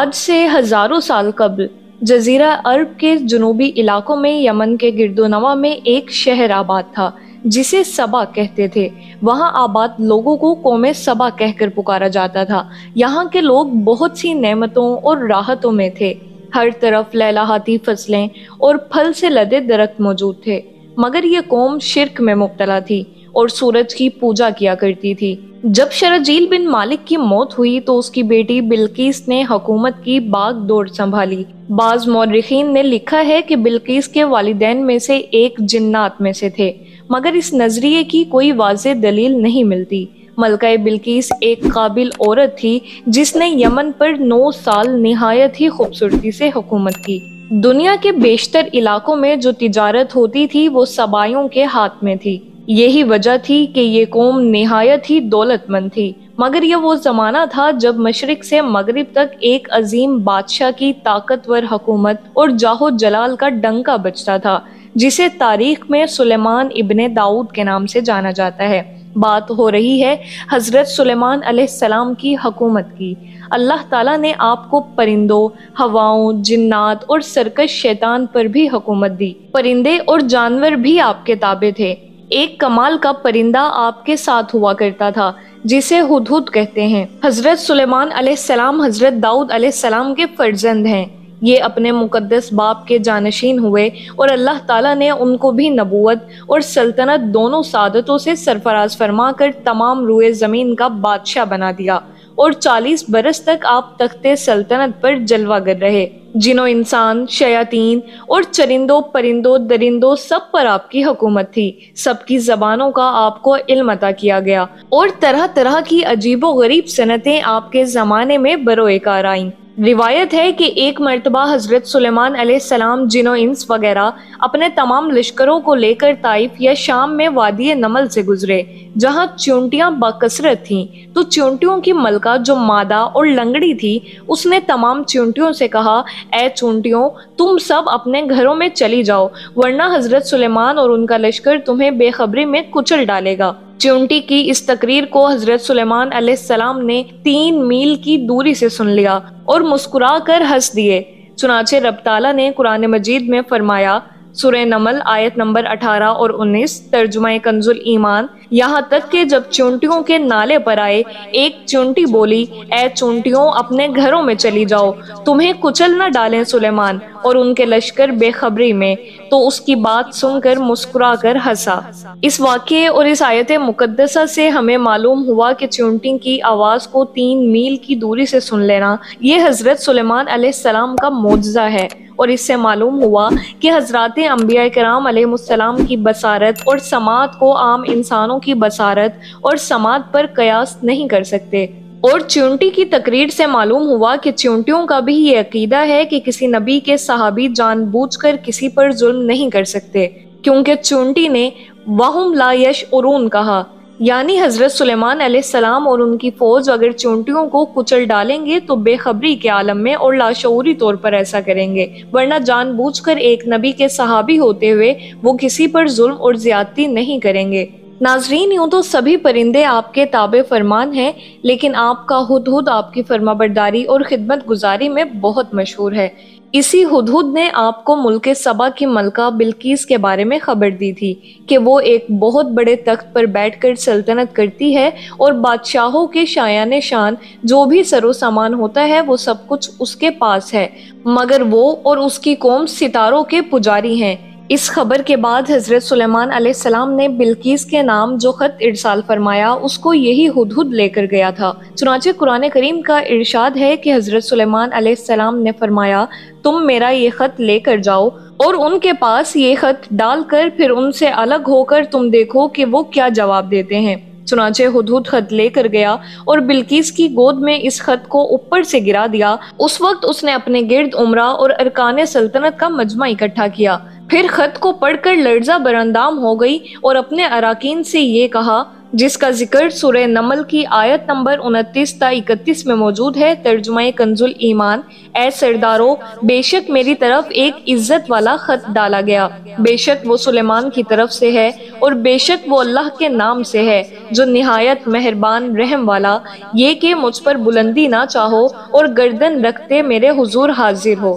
آج سے ہزاروں سال قبل جزیرہ عرب کے جنوبی علاقوں میں یمن کے گردونواح میں ایک شہر آباد تھا جسے سبا کہتے تھے۔ وہاں آباد لوگوں کو قوم سبا کہہ کر پکارا جاتا تھا۔ یہاں کے لوگ بہت سی نعمتوں اور راحتوں میں تھے۔ ہر طرف لہلہاتی فصلیں اور پھل سے لدے درخت موجود تھے، مگر یہ قوم شرک میں مبتلا تھی اور سورج کی پوجا کیا کرتی تھی۔ جب شرحجیل بن مالک کی موت ہوئی تو اس کی بیٹی بلقیس نے حکومت کی باغ دوڑ سنبھالی۔ بعض مورخین نے لکھا ہے کہ بلقیس کے والدین میں سے ایک جنات میں سے تھے، مگر اس نظریے کی کوئی واضح دلیل نہیں ملتی۔ ملکہ بلقیس ایک قابل عورت تھی جس نے یمن پر 9 سال نہایت ہی خوبصورتی سے حکومت کی۔ دنیا کے بیشتر علاقوں میں جو تجارت ہوتی تھی وہ سبائیوں کے ہاتھ میں تھی۔ یہی وجہ تھی کہ یہ قوم نہایت ہی دولت مند تھی، مگر یہ وہ زمانہ تھا جب مشرق سے مغرب تک ایک عظیم بادشاہ کی طاقتور حکومت اور جاہ و جلال کا ڈنکا بجتا تھا، جسے تاریخ میں سلیمان ابن داؤد کے نام سے جانا جاتا ہے۔ بات ہو رہی ہے حضرت سلیمان علیہ السلام کی حکومت کی۔ اللہ تعالیٰ نے آپ کو پرندوں، ہواؤں، جنات اور سرکش شیطان پر بھی حکومت دی۔ پرندے اور جانور بھی آپ کے تابع تھے۔ ایک کمال کا پرندہ آپ کے ساتھ ہوا کرتا تھا جسے ہدہد کہتے ہیں۔ حضرت سلیمان علیہ السلام حضرت داؤد علیہ السلام کے فرزند ہیں۔ یہ اپنے مقدس باپ کے جانشین ہوئے اور اللہ تعالیٰ نے ان کو بھی نبوت اور سلطنت دونوں سعادتوں سے سرفراز فرما کر تمام روئے زمین کا بادشاہ بنا دیا، اور 40 برس تک آپ تخت سلطنت پر جلوہ گر رہے۔ جن و انسان، شیاطین اور چرندوں، پرندوں، درندوں، سب پر آپ کی حکومت تھی۔ سب کی زبانوں کا آپ کو علم عطا کیا گیا، اور طرح طرح کی عجیب و غریب صنعتیں آپ کے زمانے میں بروئے کار آئیں۔ روایت ہے کہ ایک مرتبہ حضرت سلیمان علیہ السلام جن و انس وغیرہ اپنے تمام لشکروں کو لے کر طائف یا شام میں وادی نمل سے گزرے، جہاں چونٹیاں بکثرت تھیں۔ تو چونٹیوں کی ملکہ جو مادہ اور لنگڑی تھی، اس نے تمام چونٹیوں سے کہا، اے چونٹیوں، تم سب اپنے گھروں میں چلی جاؤ، ورنہ حضرت سلیمان اور ان کا لشکر تمہیں بے خبری میں کچل ڈالے گا۔ چونٹی کی اس تقریر کو حضرت سلیمان علیہ السلام نے 3 میل کی دوری سے سن لیا اور مسکرا کر ہنس دیے۔ چنانچہ رب تعالیٰ نے قرآن مجید میں فرمایا، سورہ نمل آیت نمبر 18 اور 19، ترجمہ کنز الایمان، یہاں تک کہ جب چونٹیوں کے نالے پر آئے، ایک چونٹی بولی، اے چونٹیوں، اپنے گھروں میں چلی جاؤ، تمہیں کچل نہ ڈالیں سلیمان اور ان کے لشکر بے خبری میں۔ تو اس کی بات سن کر مسکرا کر ہنسا۔ اس واقعے اور اس آیت مقدسہ سے ہمیں معلوم ہوا کہ چونٹی کی آواز کو 3 میل کی دوری سے سن لینا یہ حضرت سلیمان علیہ السلام کا معجزہ ہے، اور اس سے معلوم ہوا کہ حضرات انبیاء کرام علیہ السلام کی بصارت اور سماعت کو عام انسانوں کی بصارت اور سماعت پر قیاس نہیں کر سکتے۔ اور چونٹی کی تقریر سے معلوم ہوا کہ چونٹیوں کا بھی یہ عقیدہ ہے کہ کسی نبی کے صحابی جان بوجھ کر کسی پر ظلم نہیں کر سکتے، کیونکہ چونٹی نے وَهُمْ لَا يَشْعُرُونَ کہا، یعنی حضرت سلیمان علیہ السلام اور ان کی فوج اگر چونٹیوں کو کچل ڈالیں گے تو بے خبری کے عالم میں اور لاشعوری طور پر ایسا کریں گے، ورنہ جان بوجھ کر ایک نبی کے صحابی ہوتے ہوئے وہ کسی پر ظلم اور زیادتی نہیں کریں گے۔ ناظرین، یوں تو سبھی پرندے آپ کے تابع فرمان ہیں، لیکن آپ کا ہدہد آپ کی فرما برداری اور خدمت گزاری میں بہت مشہور ہے۔ اسی ہدہد نے آپ کو ملک سبا کی ملکہ بلقیس کے بارے میں خبر دی تھی کہ وہ ایک بہت بڑے تخت پر بیٹھ کر سلطنت کرتی ہے، اور بادشاہوں کے شایان شان جو بھی سر و سامان ہوتا ہے وہ سب کچھ اس کے پاس ہے، مگر وہ اور اس کی قوم ستاروں کے پجاری ہیں۔ اس خبر کے بعد حضرت سلیمان علیہ السلام نے بلقیس کے نام جو خط ارسال فرمایا اس کو یہی ہدہد لے کر گیا تھا۔ چنانچہ قرآن کریم کا ارشاد ہے کہ حضرت سلیمان علیہ السلام نے فرمایا، تم میرا یہ خط لے کر جاؤ اور ان کے پاس یہ خط ڈال کر پھر ان سے الگ ہو کر تم دیکھو کہ وہ کیا جواب دیتے ہیں۔ چنانچہ ہدہد خط لے کر گیا اور بلقیس کی گود میں اس خط کو اوپر سے گرا دیا۔ اس وقت اس نے اپنے گرد امراء اور ارکان سلطنت کا مجمع اکٹھا کیا، پھر خط کو پڑھ کر لرزہ براندام ہو گئی اور اپنے اراکین سے یہ کہا، جس کا ذکر سورہ نمل کی آیت نمبر 29 تا 31 میں موجود ہے۔ ترجمہ کنز ایمان: اے سردارو، بے شک میری طرف ایک عزت والا خط ڈالا گیا، بے شک وہ سلیمان کی طرف سے ہے، اور بے شک وہ اللہ کے نام سے ہے جو نہایت مہربان رحم والا، یہ کہ مجھ پر بلندی نہ چاہو اور گردن رکھتے میرے حضور حاضر ہو۔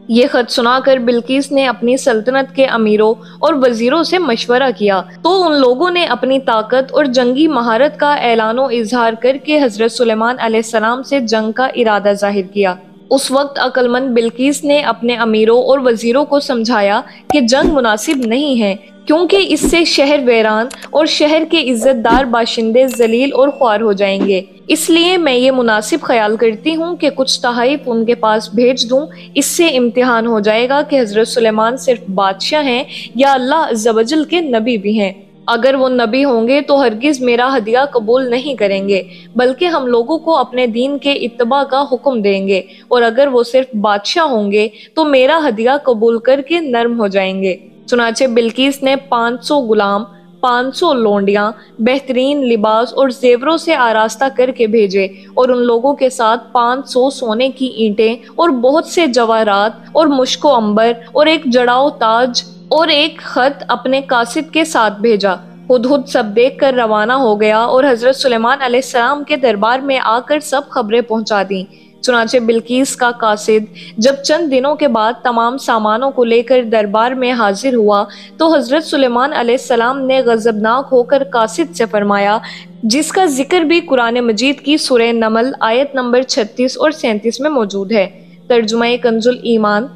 یہ خط سنا کر بلقیس نے اپنی سلطنت کے امیروں اور وزیروں سے مشورہ کیا تو ان لوگوں نے اپنی طاقت اور جنگی مہارت کا اعلان و اظہار کر کے حضرت سلیمان علیہ السلام سے جنگ کا ارادہ ظاہر کیا۔ اس وقت عقل مند بلقیس نے اپنے امیروں اور وزیروں کو سمجھایا کہ جنگ مناسب نہیں ہے، کیونکہ اس سے شہر ویران اور شہر کے عزت دار باشندے ذلیل اور خوار ہو جائیں گے، اس لیے میں یہ مناسب خیال کرتی ہوں کہ کچھ تحائف ان کے پاس بھیج دوں۔ اس سے امتحان ہو جائے گا کہ حضرت سلیمان صرف بادشاہ ہیں یا اللہ عز و جل کے نبی بھی ہیں۔ اگر وہ نبی ہوں گے تو ہرگز میرا ہدیہ قبول نہیں کریں گے، بلکہ ہم لوگوں کو اپنے دین کے اتباع کا حکم دیں گے، اور اگر وہ صرف بادشاہ ہوں گے تو میرا ہدیہ قبول کر کے نرم ہو جائیں گے۔ چنانچہ بلقیس نے 500 غلام، 500 لونڈیاں، بہترین لباس اور زیوروں سے آراستہ کر کے بھیجے، اور ان لوگوں کے ساتھ 500 سونے کی اینٹیں اور بہت سے جواہرات اور مشک و عنبر اور ایک جڑاؤ تاج اور ایک خط اپنے قاصد کے ساتھ بھیجا۔ ہدہد سب دیکھ کر روانہ ہو گیا اور حضرت سلیمان علیہ السلام کے دربار میں آ کر سب خبریں پہنچا دیں۔ چنانچہ بلقیس کا قاصد جب چند دنوں کے بعد تمام سامانوں کو لے کر دربار میں حاضر ہوا تو حضرت سلیمان علیہ السلام نے غضبناک ہو کر قاصد سے فرمایا، جس کا ذکر بھی قرآن مجید کی سورہ نمل آیت نمبر 36 اور 37 میں موجود ہے۔ ترجمہ کنز ایمان: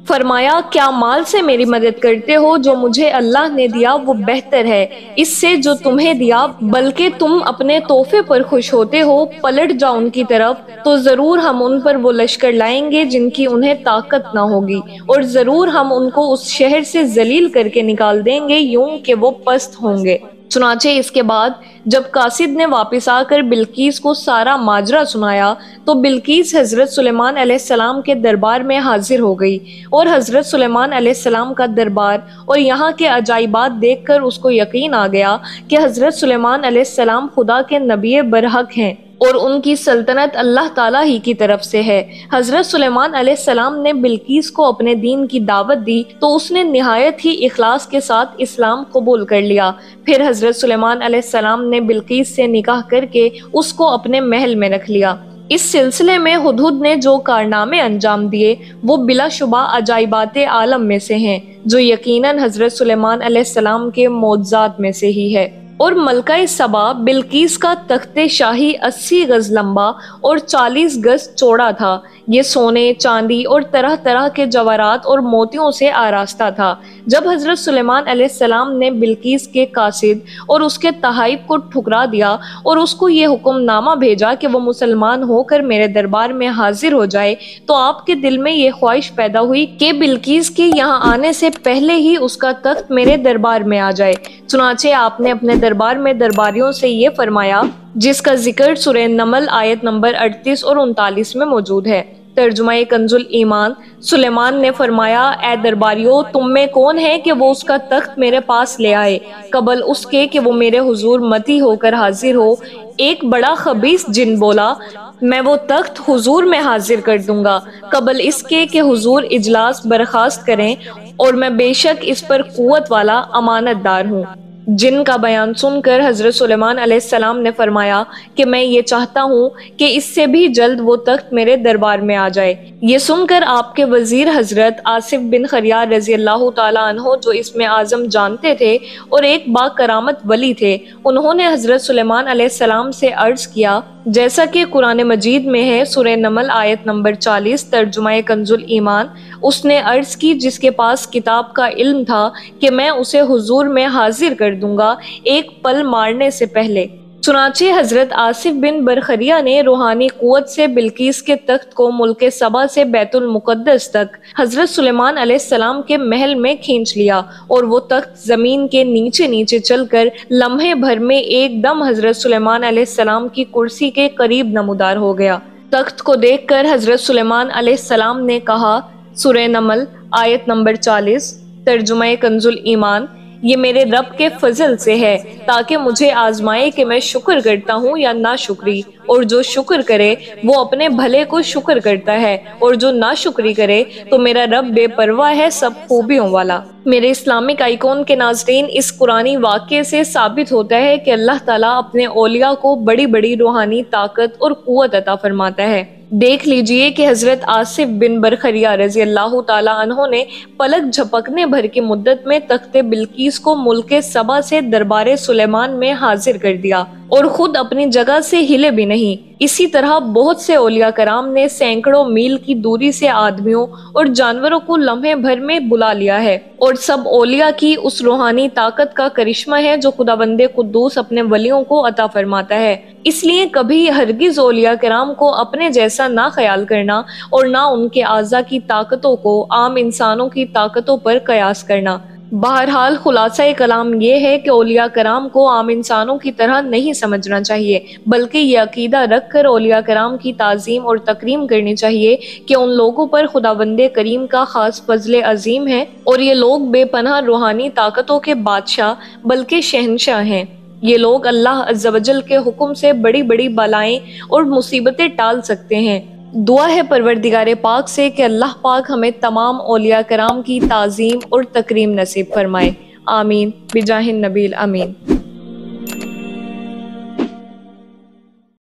فرمایا، کیا مال سے میری مدد کرتے ہو؟ جو مجھے اللہ نے دیا وہ بہتر ہے اس سے جو تمہیں دیا، بلکہ تم اپنے تحفے پر خوش ہوتے ہو۔ پلٹ جاؤ ان کی طرف تو ضرور ہم ان پر وہ لشکر لائیں گے جن کی انہیں طاقت نہ ہوگی، اور ضرور ہم ان کو اس شہر سے ذلیل کر کے نکال دیں گے یوں کہ وہ پست ہوں گے۔ چنانچہ اس کے بعد جب قاصد نے واپس آ کر بلقیس کو سارا ماجرا سنایا تو بلقیس حضرت سلیمان علیہ السلام کے دربار میں حاضر ہو گئی، اور حضرت سلیمان علیہ السلام کا دربار اور یہاں کے عجائبات دیکھ کر اس کو یقین آ گیا کہ حضرت سلیمان علیہ السلام خدا کے نبی برحق ہیں اور ان کی سلطنت اللہ تعالیٰ ہی کی طرف سے ہے۔ حضرت سلیمان علیہ السلام نے بلقیس کو اپنے دین کی دعوت دی تو اس نے نہایت ہی اخلاص کے ساتھ اسلام قبول کر لیا۔ پھر حضرت سلیمان علیہ السلام نے بلقیس سے نکاح کر کے اس کو اپنے محل میں رکھ لیا۔ اس سلسلے میں ہدہد نے جو کارنامے انجام دیے وہ بلا شبہ عجائبات عالم میں سے ہیں، جو یقیناً حضرت سلیمان علیہ السلام کے معجزات میں سے ہی ہے۔ اور ملکہ سبا بلقیس کا تخت شاہی 80 گز لمبا اور 40 گز چوڑا تھا۔ یہ سونے، چاندی اور طرح طرح کے جواہرات اور موتیوں سے آراستہ تھا۔ جب حضرت سلیمان علیہ السلام نے بلقیس کے قاصد اور اس کے تحائف کو ٹھکرا دیا اور اس کو یہ حکم نامہ بھیجا کہ وہ مسلمان ہو کر میرے دربار میں حاضر ہو جائے تو آپ کے دل میں یہ خواہش پیدا ہوئی کہ بلقیس کے یہاں آنے سے پہلے ہی اس کا تخت میرے دربار میں آ جائے۔ چنانچہ آپ نے اپنے دربار میں درباریوں سے یہ فرمایا، جس کا ذکر سورہ نمل آیت نمبر 38 اور 39 میں موجود ہے۔ ترجمہ کنز ایمان: سلیمان نے فرمایا، اے درباریوں، تم میں کون ہے کہ وہ اس کا تخت میرے پاس لے آئے قبل اس کے کہ وہ میرے حضور متی ہو کر حاضر ہو؟ ایک بڑا خبیث جن بولا، میں وہ تخت حضور میں حاضر کر دوں گا قبل اس کے کہ حضور اجلاس برخاست کریں، اور میں بے شک اس پر قوت والا امانت دار ہوں۔ جن کا بیان سن کر حضرت سلیمان علیہ السلام نے فرمایا کہ میں یہ چاہتا ہوں کہ اس سے بھی جلد وہ تخت میرے دربار میں آ جائے۔ یہ سن کر آپ کے وزیر حضرت آصف بن خریار رضی اللہ تعالیٰ عنہ، جو اسم اعظم جانتے تھے اور ایک با کرامت ولی تھے، انہوں نے حضرت سلیمان علیہ السلام سے عرض کیا، جیسا کہ قرآن مجید میں ہے، سورہ نمل آیت نمبر 40، ترجمہ کنز ایمان: اس نے عرض کی جس کے پاس کتاب کا علم تھا کہ میں اسے حضور میں حاضر کر دوں گا ایک پل مارنے سے پہلے۔ چنانچہ حضرت آصف بن برخریہ نے روحانی قوت سے بلقیس کے تخت کو ملک سبا سے بیت المقدس تک حضرت سلیمان علیہ السلام کے محل میں کھینچ لیا، اور وہ تخت زمین کے نیچے نیچے چل کر لمحے بھر میں ایک دم حضرت سلیمان علیہ السلام کی کرسی کے قریب نمودار ہو گیا۔ تخت کو دیکھ کر حضرت سلیمان علیہ السلام نے کہا، سورہ نمل آیت نمبر 40، ترجمہ کنز ایمان: یہ میرے رب کے فضل سے ہے تاکہ مجھے آزمائے کہ میں شکر کرتا ہوں یا ناشکری، اور جو شکر کرے وہ اپنے بھلے کو شکر کرتا ہے، اور جو ناشکری کرے تو میرا رب بے پرواہ ہے، سب خوبیوں والا۔ میرے اسلامک آئیکن کے ناظرین، اس قرآنی واقعے سے ثابت ہوتا ہے کہ اللہ تعالیٰ اپنے اولیاء کو بڑی بڑی روحانی طاقت اور قوت عطا فرماتا ہے۔ دیکھ لیجئے کہ حضرت آصف بن برخیہ رضی اللہ تعالیٰ عنہ نے پلک جھپکنے بھر کی مدت میں تخت بلقیس کو ملک سبا سے دربار سلیمان میں حاضر کر دیا اور خود اپنی جگہ سے ہلے بھی نہیں۔ اسی طرح بہت سے اولیاء کرام نے سینکڑوں میل کی دوری سے آدمیوں اور جانوروں کو لمحے بھر میں بلا لیا ہے، اور سب اولیاء کی اس روحانی طاقت کا کرشمہ ہے جو خداوند قدوس اپنے ولیوں کو عطا فرماتا ہے۔ اس لیے کبھی ہرگز اولیاء کرام کو اپنے جیسا نہ خیال کرنا اور نہ ان کے اعضاء کی طاقتوں کو عام انسانوں کی طاقتوں پر قیاس کرنا۔ بہرحال خلاصہ کلام یہ ہے کہ اولیاء کرام کو عام انسانوں کی طرح نہیں سمجھنا چاہیے، بلکہ یہ عقیدہ رکھ کر اولیاء کرام کی تعظیم اور تکریم کرنی چاہیے کہ ان لوگوں پر خداوند کریم کا خاص فضل عظیم ہے، اور یہ لوگ بے پناہ روحانی طاقتوں کے بادشاہ بلکہ شہنشاہ ہیں۔ یہ لوگ اللہ عز و جل کے حکم سے بڑی بڑی بلائیں اور مصیبتیں ٹال سکتے ہیں۔ دعا ہے پروردگار پاک سے کہ اللہ پاک ہمیں تمام اولیاء کرام کی تعظیم اور تکریم نصیب فرمائے، آمین بجاہ النبی الامین۔